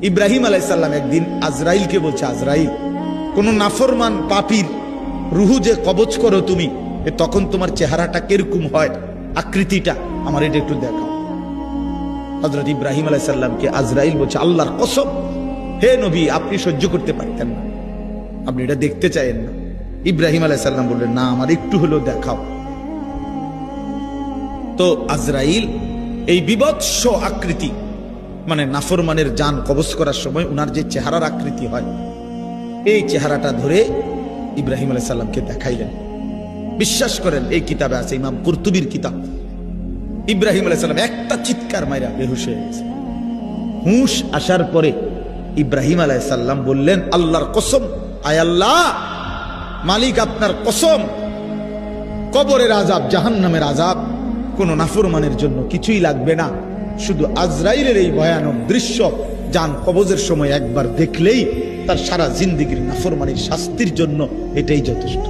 ইব্রাহিম আলাইহিস সালাম একদিন আজরাইলকে বলছে, আজরাইল, কোন নাফরমান পাপীর রুহু যে কবজ করো তুমি, তখন তোমার চেহারাটা কিরকম হয়, আকৃতিটা আমার এটা একটু দেখাও। হযরত ইব্রাহিম আলাইহিস সালামকে আজরাইল বলছে, আল্লাহর কসম হে নবী, আপনি সহ্য করতে পারতেন না, আপনি এটা দেখতে চাইেন না। ইব্রাহিম আলাইহিস সালাম বললেন, না, আমার একটু হলেও দেখাও। তো আজরাইল এই বিভৎস আকৃতি, মানে নাফরমানের জান কবজ করার সময় উনার যে চেহারার আকৃতি হয়, এই চেহারাটা ধরে ইব্রাহিম আলাইহিস সালামকে দেখাইলেন। বিশ্বাস করেন, এই কিতাবে আছে, ইমাম কুরতুবীর কিতাব। ইব্রাহিম আলাইহিস সালাম একটা চিৎকার মাইরা বেহুশ হয়ে গেছে। হুঁশ আসার পরে ইব্রাহিম আলাইহিস সালাম বললেন, আল্লাহর কসম, আয় আল্লাহ, মালিক আপনার কসম, কবরের আযাব, জাহান্নামের আযাব কোন নাফরমানের জন্য কিছুই লাগবে না, শুধু আজরাইলের এই ভয়ানক দৃশ্য জান কবজের সময় একবার দেখলেই তার সারা জিন্দেগীর নাফরমানির শাস্তির জন্য এটাই যথেষ্ট।